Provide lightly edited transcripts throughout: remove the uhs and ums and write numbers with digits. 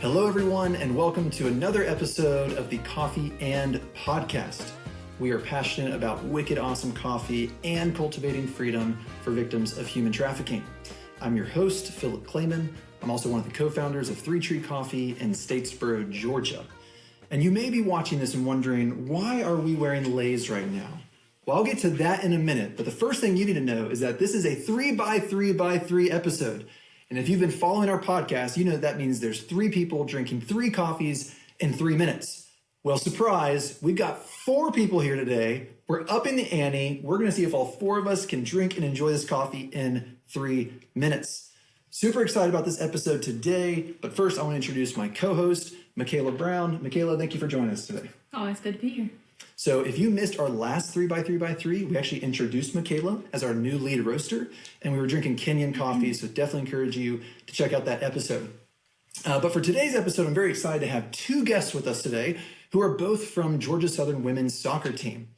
Hello, everyone, and welcome to another episode of the Coffee and Podcast. We are passionate about wicked awesome coffee and cultivating freedom for victims of human trafficking. I'm your host, Philip Clayman. I'm also one of the co-founders of Three Tree Coffee in Statesboro, Georgia. And you may be watching this and wondering, why are we wearing lays right now? Well, I'll get to that in a minute, but the first thing you need to know is that this is a 3x3x3 episode. And if you've been following our podcast, you know that means there's 3 people drinking 3 coffees in 3 minutes. Well, surprise, we've got 4 people here today. We're upping the ante. We're gonna see if all 4 of us can drink and enjoy this coffee in 3 minutes. Super excited about this episode today, but first I wanna introduce my co-host, Michaela Brown. Michaela, thank you for joining us today. Oh, it's good to be here. So if you missed our last 3x3x3, we actually introduced Michaela as our new lead roaster, and we were drinking Kenyan coffee, so definitely encourage you to check out that episode. But for today's episode, I'm very excited to have 2 guests with us today who are both from Georgia Southern women's soccer team.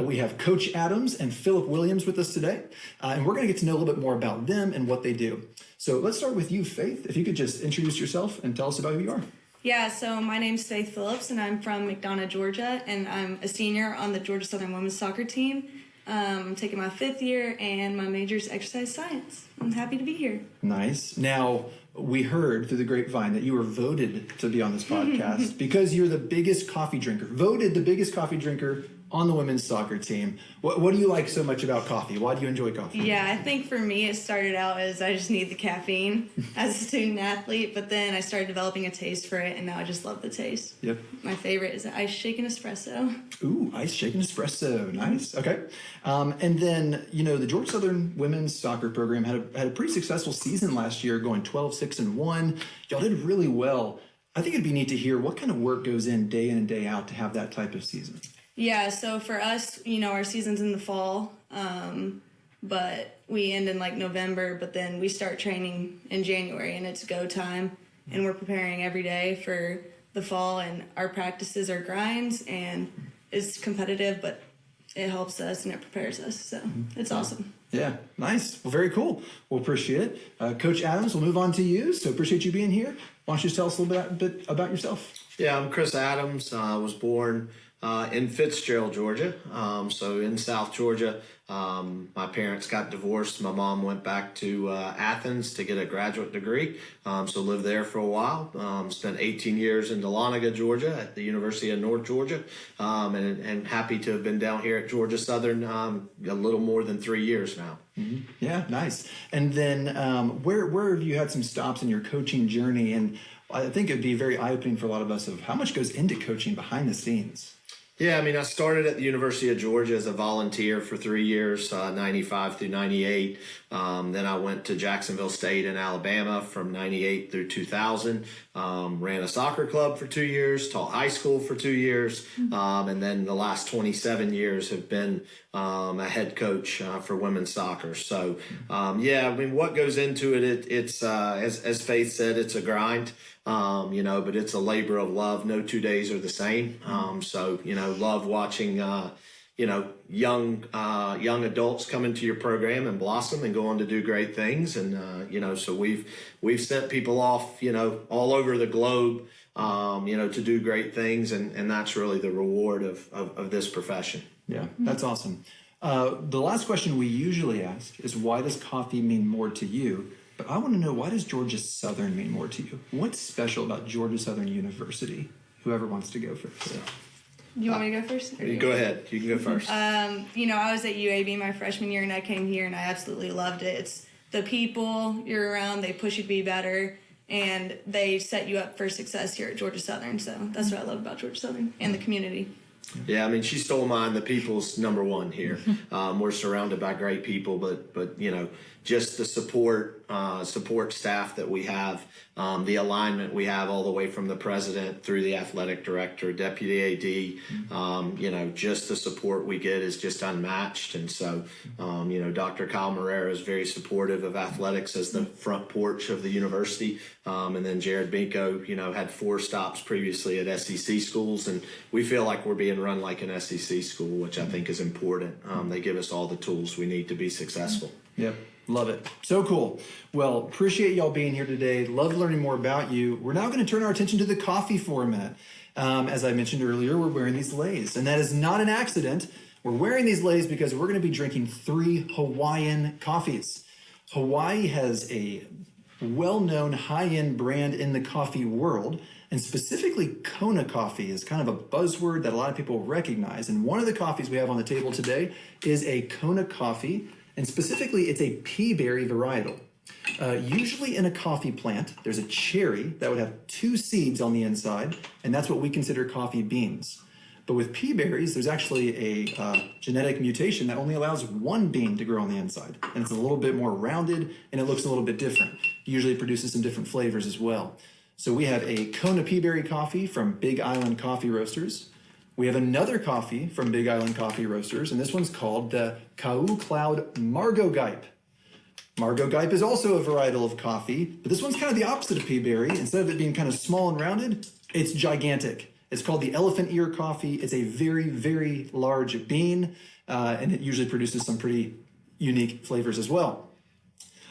We have Coach Adams and Philip Williams with us today, and we're going to get to know a little bit more about them and what they do. So let's start with you, Faith. If you could just introduce yourself and tell us about who you are. Yeah, so my name's Faith Phillips, and I'm from McDonough, Georgia, and I'm a senior on the Georgia Southern women's soccer team. I'm taking my 5th year, and my major is exercise science. I'm happy to be here. Nice. Now, we heard through the grapevine that you were voted to be on this podcast because you're the biggest coffee drinker, voted the biggest coffee drinker on the women's soccer team. What do you like so much about coffee? Why do you enjoy coffee? Yeah, I think for me it started out as I just need the caffeine as a student athlete, but then I started developing a taste for it, and now I just love the taste. Yep. My favorite is the ice shaken espresso. Ooh, ice shaken espresso. Nice. Okay. And then, you know, the Georgia Southern women's soccer program had a pretty successful season last year, going 12-6-1. Y'all did really well. I think it'd be neat to hear what kind of work goes in and day out to have that type of season. Yeah, so for us, you know, our season's in the fall, but we end in like November, but then we start training in January, and it's go time, and we're preparing every day for the fall, and our practices are grinds, and it's competitive, but it helps us and it prepares us, so it's awesome. Yeah, nice. Well, very cool. We'll appreciate it. Coach Adams, we'll move on to you, so appreciate you being here. Why don't you tell us a little bit about yourself? Yeah, I'm Chris Adams. I was born in Fitzgerald, Georgia. So in South Georgia, my parents got divorced. My mom went back to Athens to get a graduate degree. So lived there for a while. Spent 18 years in Dahlonega, Georgia at the University of North Georgia. And happy to have been down here at Georgia Southern a little more than 3 years now. Mm-hmm. Yeah, nice. And then where have you had some stops in your coaching journey? And I think it'd be very eye-opening for a lot of us of how much goes into coaching behind the scenes. Yeah, I mean, I started at the University of Georgia as a volunteer for 3 years, 95 through 98. Then I went to Jacksonville State in Alabama from 98 through 2000. Ran a soccer club for 2 years, taught high school for 2 years. And then the last 27 years have been a head coach for women's soccer. So, yeah, I mean, what goes into it, it's as Faith said, it's a grind. You know, but it's a labor of love. No 2 days are the same. So, you know, love watching, you know, young adults come into your program and blossom and go on to do great things. And, you know, so we've sent people off, you know, all over the globe, you know, to do great things. And that's really the reward of this profession. Yeah, that's awesome. The last question we usually ask is, why does coffee mean more to you? But I want to know, why does Georgia Southern mean more to you? What's special about Georgia Southern University? Whoever wants to go first. You want me to go first? Go ahead. You can go first. You know, I was at UAB my freshman year, and I came here, and I absolutely loved it. It's the people you're around, they push you to be better, and they set you up for success here at Georgia Southern. So that's what I love about Georgia Southern and the community. Yeah, I mean, she stole mine. The people's number one here. We're surrounded by great people, but you know, just the support staff that we have, the alignment we have all the way from the president through the athletic director, deputy AD, you know, just the support we get is just unmatched. And so, you know, Dr. Kyle Marrera is very supportive of athletics as the front porch of the university. And then Jared Binko, you know, had 4 stops previously at SEC schools, and we feel like we're being run like an SEC school, which I think is important. They give us all the tools we need to be successful. Yep. Love it. So cool. Well, appreciate y'all being here today. Love learning more about you. We're now going to turn our attention to the coffee for a minute. As I mentioned earlier, we're wearing these leis, and that is not an accident. We're wearing these leis because we're going to be drinking 3 Hawaiian coffees. Hawaii has a well-known high-end brand in the coffee world, and specifically Kona coffee is kind of a buzzword that a lot of people recognize. And one of the coffees we have on the table today is a Kona coffee, and specifically it's a pea berry varietal. Usually in a coffee plant, there's a cherry that would have 2 seeds on the inside, and that's what we consider coffee beans. But with pea berries, there's actually a genetic mutation that only allows 1 bean to grow on the inside. And it's a little bit more rounded, and it looks a little bit different. Usually it produces some different flavors as well. So we have a Kona pea berry coffee from Big Island Coffee Roasters. We have another coffee from Big Island Coffee Roasters, and this one's called the Kau Cloud Margot Guype. Margot Guype is also a varietal of coffee, but this one's kind of the opposite of pea berry. Instead of it being kind of small and rounded, it's gigantic. It's called the elephant ear coffee. It's a very, very large bean, and it usually produces some pretty unique flavors as well.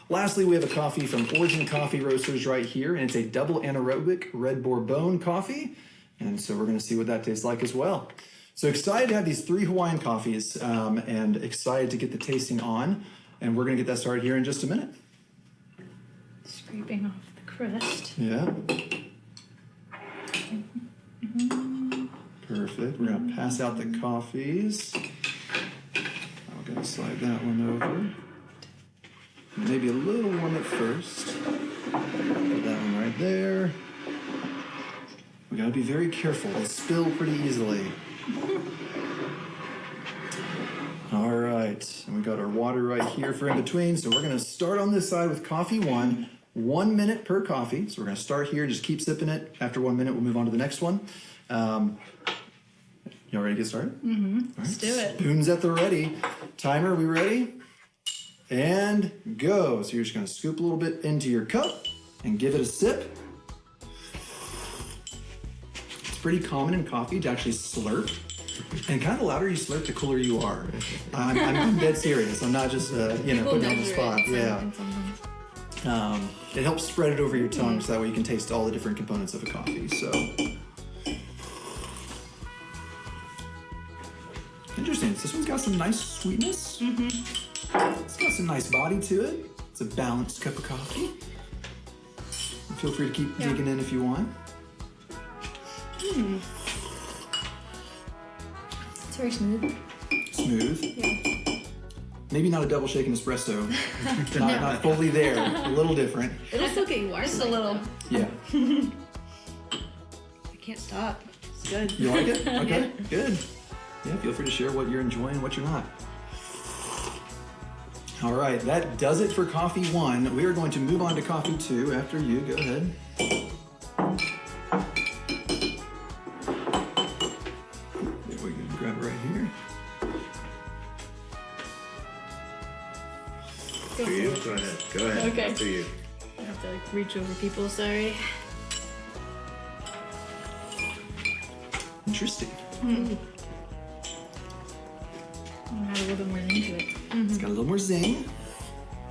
Lastly, we have a coffee from Origin Coffee Roasters right here, and it's a double anaerobic red bourbon coffee. And so we're going to see what that tastes like as well. So excited to have these 3 Hawaiian coffees and excited to get the tasting on. And we're going to get that started here in just a minute. Scraping off the crust. Yeah. Perfect. We're going to pass out the coffees. I'm going to slide that one over. Maybe a little one at first. Put that one right there. We got to be very careful. They spill pretty easily. All right, and we got our water right here for in between. So we're going to start on this side with coffee 1, 1 minute per coffee. So we're going to start here, just keep sipping it. After 1 minute, we'll move on to the next one. Y'all ready to get started? Mm-hmm. All right. Let's do it. Spoons at the ready. Timer, we ready? And go. So you're just going to scoop a little bit into your cup and give it a sip. It's pretty common in coffee to actually slurp. And kind of the louder you slurp, the cooler you are. I'm dead serious. I'm not just putting you on the spot. Yeah. It helps spread it over your tongue so that way you can taste all the different components of a coffee. So interesting. This one's got some nice sweetness. It's got some nice body to it. It's a balanced cup of coffee. Feel free to keep digging in if you want. It's very smooth. Smooth. Yeah. Maybe not a double shaken espresso. not fully there. A little different. It'll still get you warm. Just a little. Yeah. I can't stop. It's good. You like it? Okay. Good. Yeah, feel free to share what you're enjoying and what you're not. All right, that does it for coffee 1. We are going to move on to coffee 2 after you. Go ahead. We can grab it right here. Go for it. Go ahead. Go ahead. Okay. After you. I have to reach over people, sorry. Interesting. I'll add a little bit more into it. It's got a little more zing, a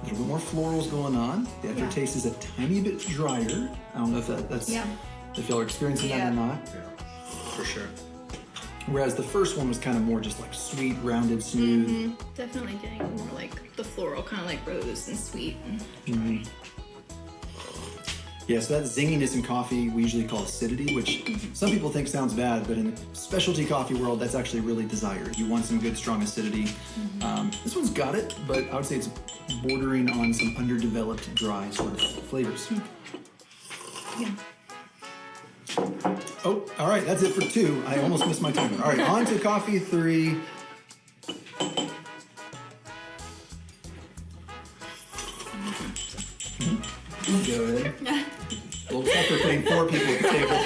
little bit more florals going on. The aftertaste is a tiny bit drier. I don't know if that's if y'all are experiencing that or not. Yeah, for sure. Whereas the first one was kind of more just like sweet, rounded, smooth. Definitely getting more like the floral, kind of like rose and sweet. Yeah, so that zinginess in coffee we usually call acidity, which some people think sounds bad, but in the specialty coffee world, that's actually really desired. You want some good, strong acidity. This one's got it, but I would say it's bordering on some underdeveloped, dry sort of flavors. Yeah. Oh, all right, that's it for 2. I almost missed my timer. All right, on to coffee 3. Go ahead. We'll start putting 4 people at the table.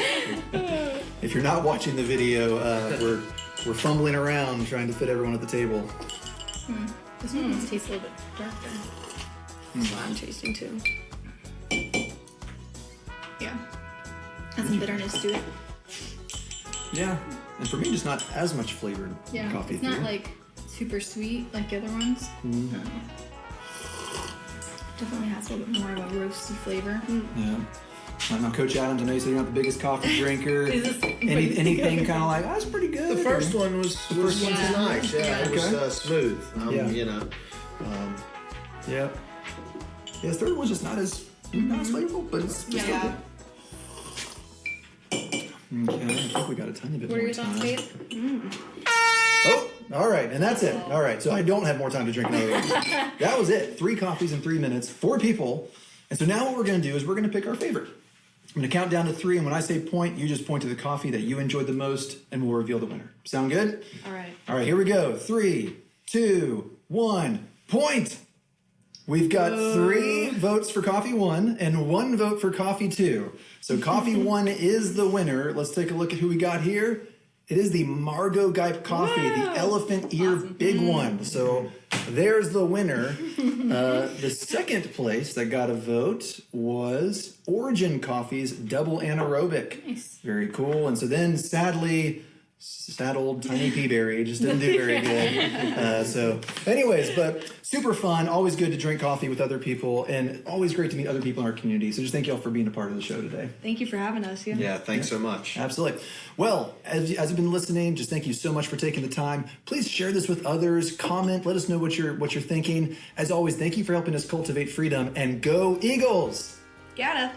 If you're not watching the video, we're fumbling around trying to fit everyone at the table. This one tastes a little bit darker. That's what I'm tasting too. Yeah. Has a bitterness to it. Yeah, and for me, just not as much flavored Yeah. coffee. It's not like super sweet like the other ones. Definitely has a little bit more of a roasty flavor. Yeah. Now, Coach Adams, I know you said you're not the biggest coffee drinker. Anything kind of like, that's pretty good. The first one was nice. Yeah, it Okay. was smooth. Yeah. You know. Yeah. Yeah, the third one's just not as flavorful, but it's still Yeah. good. Okay, I think we got a tiny bit What are more your thoughts, time. Kate? Oh, all right, and that's it. All right, so I don't have more time to drink another one. That was it. 3 coffees in 3 minutes, 4 people. And so now what we're going to do is we're going to pick our favorite. I'm going to count down to 3, and when I say point, you just point to the coffee that you enjoyed the most, and we'll reveal the winner. Sound good? All right. All right, here we go. 3, 2, 1, point! We've got 3 votes for coffee 1 and 1 vote for coffee 2. So coffee 1 is the winner. Let's take a look at who we got here. It is the Margot Guype coffee, the elephant ear big one. So there's the winner. The second place that got a vote was Origin Coffee's Double Anaerobic. Nice. Very cool. And so then sadly, sad old Tiny Peaberry just didn't do very good. So anyways, but super fun. Always good to drink coffee with other people and always great to meet other people in our community. So just thank you all for being a part of the show today. Thank you for having us. Yeah. Thanks so much. Absolutely. Well, as you've been listening, just thank you so much for taking the time. Please share this with others. Comment. Let us know what you're thinking. As always, thank you for helping us cultivate freedom. And go Eagles! Gotta.